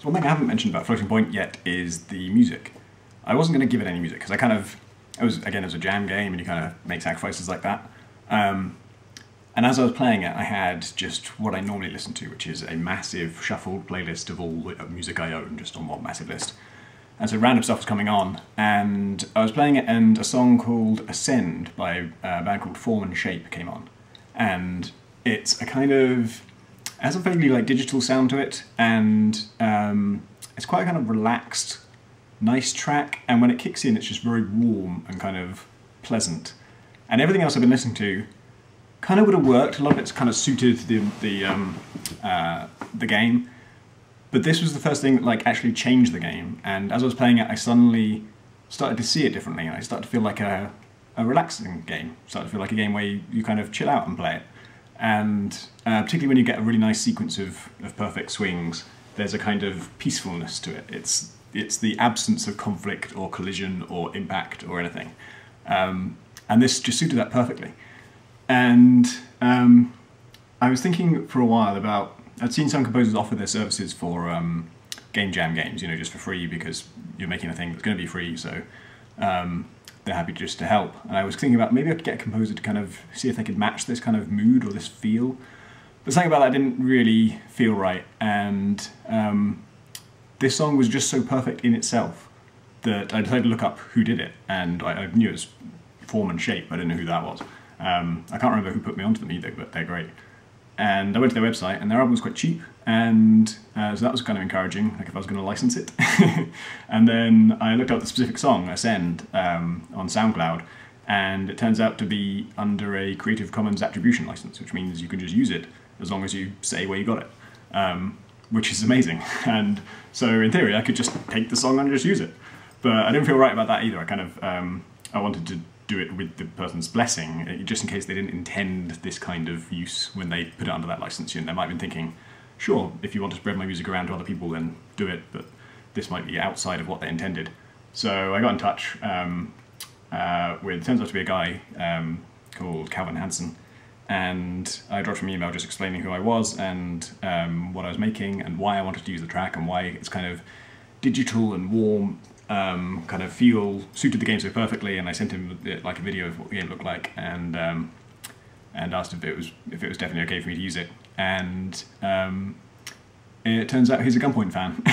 one thing I haven't mentioned about Floating Point yet is the music. I wasn't going to give it any music because it was a jam game and you kind of make sacrifices like that. And as I was playing it, I had just what I normally listen to, which is a massive shuffled playlist of all the music I own, just on one massive list. And so random stuff was coming on, and I was playing it, and a song called Ascend by a band called Form and Shape came on. And it's a kind of, it has a vaguely like digital sound to it, and it's quite a kind of relaxed, nice track, and when it kicks in, it's just very warm and kind of pleasant. And everything else I've been listening to kind of would have worked. A lot of it's kind of suited the game, but this was the first thing that like actually changed the game. And as I was playing it, I suddenly started to see it differently, and I started to feel like a relaxing game. Started to feel like a game where you kind of chill out and play it. And particularly when you get a really nice sequence of perfect swings, there's a kind of peacefulness to it. It's the absence of conflict or collision or impact or anything. And this just suited that perfectly. And I was thinking for a while about, I'd seen some composers offer their services for game jam games, you know, just for free because you're making a thing that's going to be free, so they're happy just to help. And I was thinking about maybe I could get a composer to kind of see if they could match this kind of mood or this feel. But something about that didn't really feel right, and this song was just so perfect in itself that I decided to look up who did it, and I knew it was Form and Shape, I didn't know who that was. I can't remember who put me onto them either, but they're great. And I went to their website, and their album was quite cheap, and so that was kind of encouraging, like if I was going to license it. And then I looked up the specific song, Ascend, on SoundCloud, and it turns out to be under a Creative Commons attribution license, which means you can just use it as long as you say where you got it, which is amazing. And so in theory, I could just take the song and just use it. But I didn't feel right about that either. I kind of, I wanted to do it with the person's blessing, just in case they didn't intend this kind of use when they put it under that license. You know, they might have been thinking, sure, if you want to spread my music around to other people, then do it, but this might be outside of what they intended. So I got in touch with, turns out to be a guy called Calvin Hansen, and I dropped him an email just explaining who I was and what I was making and why I wanted to use the track and why it's kind of digital and warm, kind of feel suited the game so perfectly. And I sent him like a video of what the game looked like, and asked if it was definitely okay for me to use it. And it turns out he's a Gunpoint fan,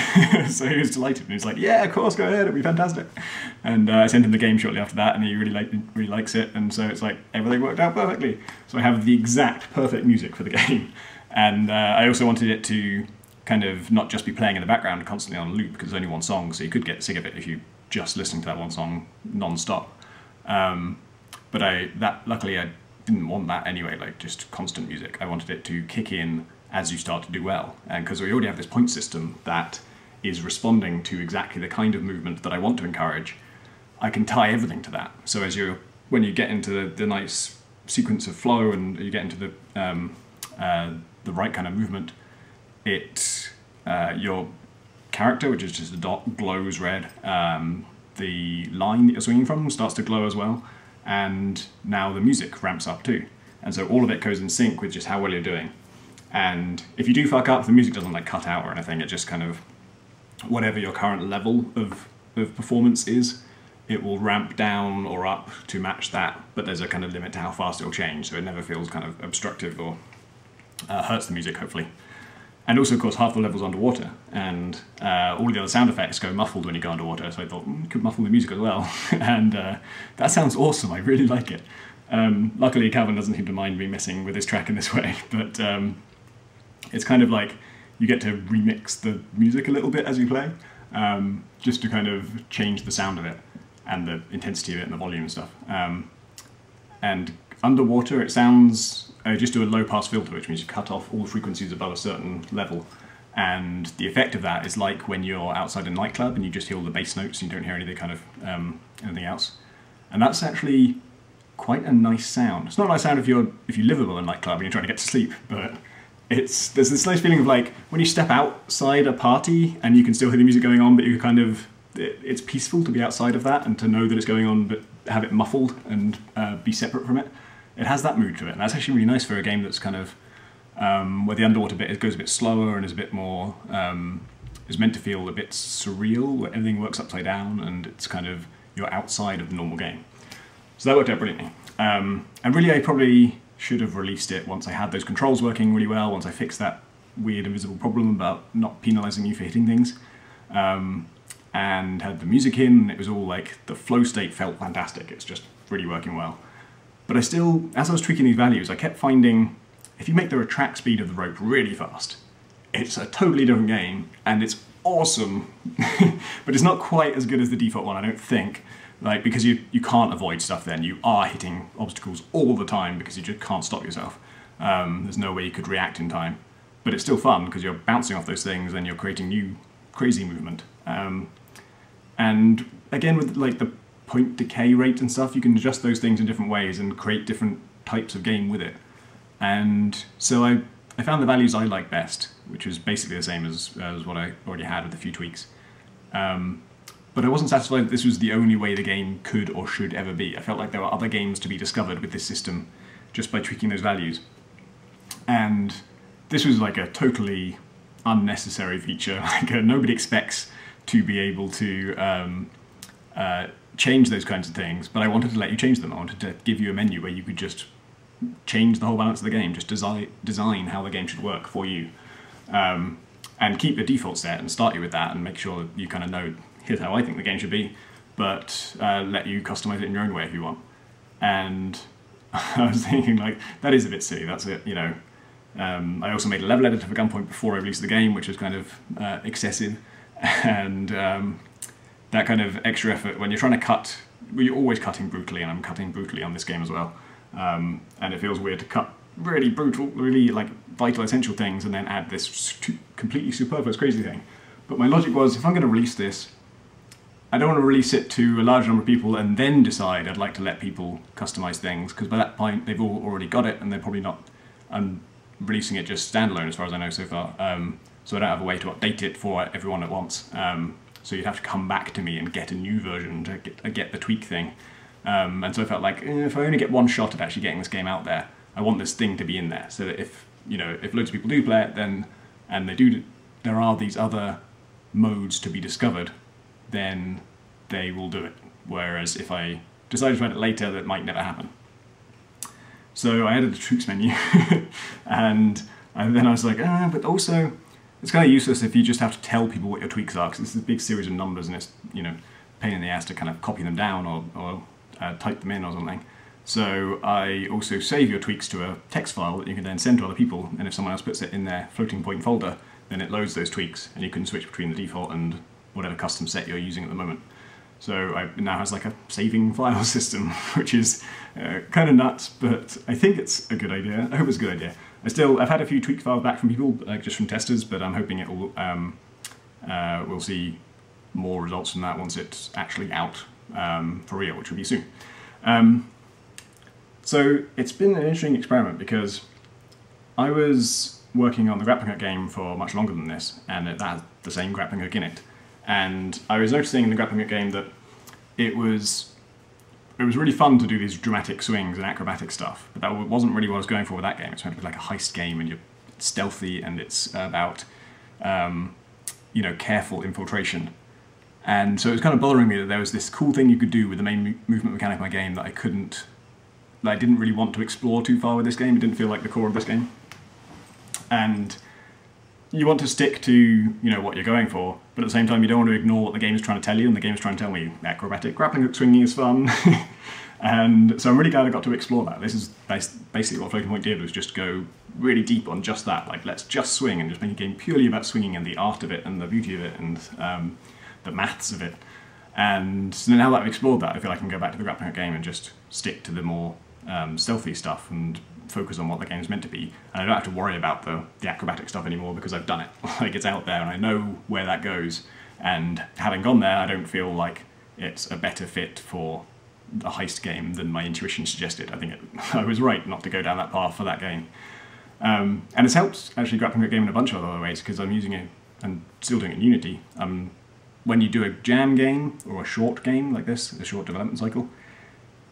so he was delighted. And he was like, "Yeah, of course, go ahead, it'll be fantastic." And I sent him the game shortly after that, and he really likes it. And so it's like everything worked out perfectly. So I have the exact perfect music for the game, and I also wanted it to kind of not just be playing in the background constantly on loop, because it's only one song, so you could get sick of it if you just listening to that one song non-stop. But luckily I didn't want that anyway, like just constant music. I wanted it to kick in as you start to do well, and because we already have this point system that is responding to exactly the kind of movement that I want to encourage, I can tie everything to that. So when you get into the nice sequence of flow and you get into the right kind of movement, your character, which is just a dot, glows red. The line that you're swinging from starts to glow as well, and now the music ramps up too. And so all of it goes in sync with just how well you're doing. And if you do fuck up, the music doesn't like cut out or anything. It just kind of, whatever your current level of performance is, it will ramp down or up to match that. But there's a kind of limit to how fast it'll change, so it never feels kind of obstructive or hurts the music, hopefully. And also, of course, half the level's underwater, and all the other sound effects go muffled when you go underwater, so I thought, could muffle the music as well. And that sounds awesome, I really like it. Luckily, Calvin doesn't seem to mind me messing with this track in this way, but it's kind of like you get to remix the music a little bit as you play, just to kind of change the sound of it, and the intensity of it, and the volume and stuff. And underwater, it sounds... I just do a low-pass filter, which means you cut off all the frequencies above a certain level, and the effect of that is like when you're outside a nightclub and you just hear all the bass notes and you don't hear anything kind of anything else. And that's actually quite a nice sound. It's not a nice sound if you live in a nightclub and you're trying to get to sleep, but there's this nice feeling of like when you step outside a party and you can still hear the music going on, but you kind of, it's peaceful to be outside of that and to know that it's going on, but have it muffled and be separate from it. It has that mood to it, and that's actually really nice for a game that's kind of, where the underwater bit goes a bit slower and is a bit more is meant to feel a bit surreal, where everything works upside down and it's kind of, you're outside of the normal game. So that worked out brilliantly. And really I probably should have released it once I had those controls working really well, once I fixed that weird invisible problem about not penalising you for hitting things. And had the music in, it was all like, the flow state felt fantastic, it's just really working well. But I still, as I was tweaking these values, I kept finding, if you make the retract speed of the rope really fast, it's a totally different game, and it's awesome, but it's not quite as good as the default one, I don't think, like, because you can't avoid stuff then, you are hitting obstacles all the time because you just can't stop yourself. There's no way you could react in time. But it's still fun because you're bouncing off those things and you're creating new crazy movement. And again, with like the point decay rate and stuff, you can adjust those things in different ways and create different types of game with it. And so I found the values I like best, which was basically the same as what I already had with a few tweaks. But I wasn't satisfied that this was the only way the game could or should ever be. I felt like there were other games to be discovered with this system just by tweaking those values. And this was like a totally unnecessary feature. Like nobody expects to be able to change those kinds of things, but I wanted to let you change them. I wanted to give you a menu where you could just change the whole balance of the game, just design how the game should work for you. And keep the default set and start you with that and make sure that you kind of know, here's how I think the game should be, but let you customize it in your own way if you want. And I was thinking, like, that is a bit silly, that's it, you know. I also made a level editor for Gunpoint before I released the game, which was kind of excessive, and that kind of extra effort when you're trying to cut, well, you're always cutting brutally, and I'm cutting brutally on this game as well, and it feels weird to cut really brutal, really like vital essential things and then add this completely superfluous crazy thing. But my logic was, if I'm going to release this, I don't want to release it to a large number of people and then decide I'd like to let people customize things, because by that point they've all already got it and they're probably not releasing it just standalone as far as I know so far. So I don't have a way to update it for everyone at once. So you'd have to come back to me and get a new version to get the tweak thing. And so I felt like, if I only get one shot at actually getting this game out there, I want this thing to be in there, so that if, you know, if loads of people do play it, then, and there are these other modes to be discovered, then they will do it. Whereas if I decide to add it later, that might never happen. So I added the tweaks menu, and then I was like, but also, it's kind of useless if you just have to tell people what your tweaks are, because it's this big series of numbers, and it's, you know, pain in the ass to kind of copy them down or type them in or something. So I also save your tweaks to a text file that you can then send to other people, and if someone else puts it in their floating point folder, then it loads those tweaks, and you can switch between the default and whatever custom set you're using at the moment. So it now has like a saving file system, which is kind of nuts, but I think it's a good idea. I hope it's a good idea. I've had a few tweak files back from people, just from testers, but I'm hoping it will, we'll see more results from that once it's actually out for real, which will be soon. So it's been an interesting experiment, because I was working on the grappling hook game for much longer than this, and it had the same grappling hook in it. And I was noticing in the grappling hook game that it was really fun to do these dramatic swings and acrobatic stuff, but that wasn't really what I was going for with that game. It's meant to be like a heist game, and you're stealthy, and it's about you know, careful infiltration. And so it was kind of bothering me that there was this cool thing you could do with the main movement mechanic of my game that I didn't really want to explore too far with this game. It didn't feel like the core of this game. And you want to stick to, you know, what you're going for, but at the same time you don't want to ignore what the game is trying to tell you, and the game is trying to tell me acrobatic grappling hook swinging is fun. And so I'm really glad I got to explore that. This is basically what Floating Point did, was just go really deep on just that, like, let's just swing, and just make a game purely about swinging and the art of it and the beauty of it and the maths of it. And so now that I've explored that, I feel I can go back to the grappling hook game and just stick to the more stealthy stuff and focus on what the game's meant to be. And I don't have to worry about the acrobatic stuff anymore, because I've done it. Like, it's out there and I know where that goes. And having gone there, I don't feel like it's a better fit for a heist game than my intuition suggested. I think I was right not to go down that path for that game. And it's helped actually grappling hook game in a bunch of other ways, because I'm using it and still doing it in Unity. When you do a jam game or a short game like this, a short development cycle,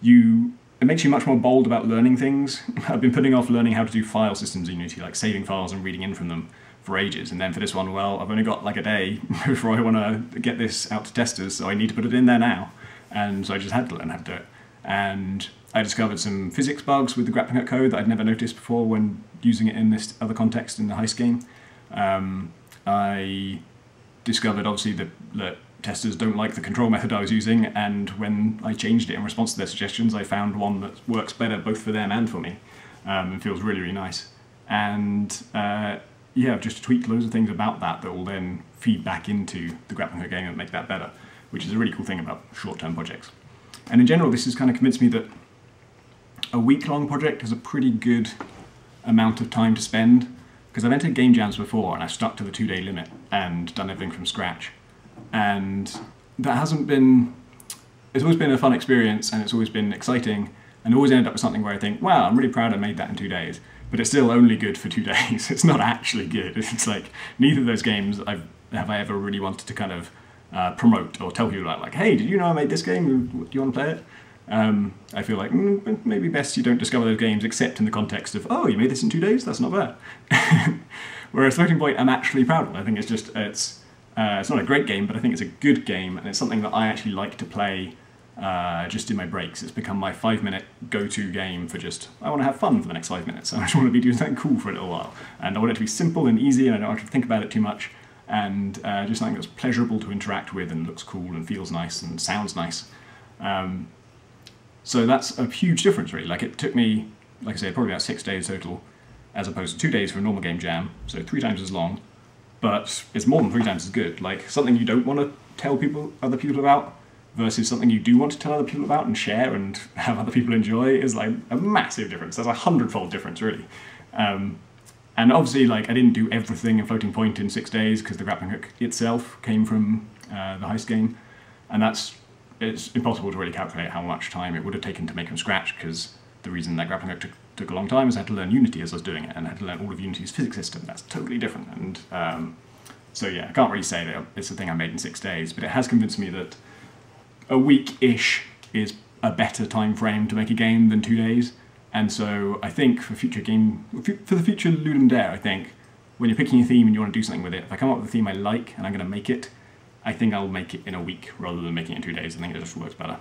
it makes you much more bold about learning things. I've been putting off learning how to do file systems in Unity, like saving files and reading in from them, for ages. And then for this one, well, I've only got like a day before I want to get this out to testers, so I need to put it in there now. And so I just had to learn how to do it. And I discovered some physics bugs with the grappling hook code that I'd never noticed before when using it in this other context in the heist game. I discovered obviously that testers don't like the control method I was using, and when I changed it in response to their suggestions, I found one that works better both for them and for me, and feels really, really nice. And yeah, I've just tweaked loads of things about that will then feed back into the grappling hook game and make that better, which is a really cool thing about short-term projects. And in general, this has kind of convinced me that a week-long project is a pretty good amount of time to spend, because I've entered game jams before and I've stuck to the 2-day limit and done everything from scratch. And that hasn't been, it's always been a fun experience and it's always been exciting, and always ended up with something where I think, wow, I'm really proud I made that in 2 days. But it's still only good for 2 days. It's not actually good. It's like, neither of those games have I ever really wanted to kind of promote or tell people about, like, hey, did you know I made this game? Do you want to play it? I feel like maybe best you don't discover those games except in the context of, oh, you made this in 2 days? That's not bad. Whereas Floating Point, I'm actually proud of. I think it's not a great game, but I think it's a good game, and it's something that I actually like to play just in my breaks. It's become my 5-minute go-to game for just, I want to have fun for the next 5 minutes. I just want to be doing something cool for a little while. And I want it to be simple and easy, and I don't want to think about it too much, and just something that's pleasurable to interact with and looks cool and feels nice and sounds nice. So that's a huge difference, really. Like, it took me, like I say, probably about 6 days total, as opposed to 2 days for a normal game jam, so 3 times as long. But it's more than 3 times as good. Like, something you don't want to tell other people about versus something you do want to tell other people about and share and have other people enjoy is like a massive difference. There's a 100-fold difference, really. And obviously, like, I didn't do everything in Floating Point in 6 days because the grappling hook itself came from the heist game, and it's impossible to really calculate how much time it would have taken to make from scratch, because the reason that grappling hook took a long time is I had to learn Unity as I was doing it, and I had to learn all of Unity's physics system. That's totally different. And so yeah, I can't really say that it's a thing I made in 6 days, but it has convinced me that a week-ish is a better time frame to make a game than 2 days. And so I think for the future Ludum Dare, I think when you're picking a theme and you want to do something with it, if I come up with a theme I like and I'm going to make it, I think I'll make it in a week rather than making it in 2 days. I think it just works better.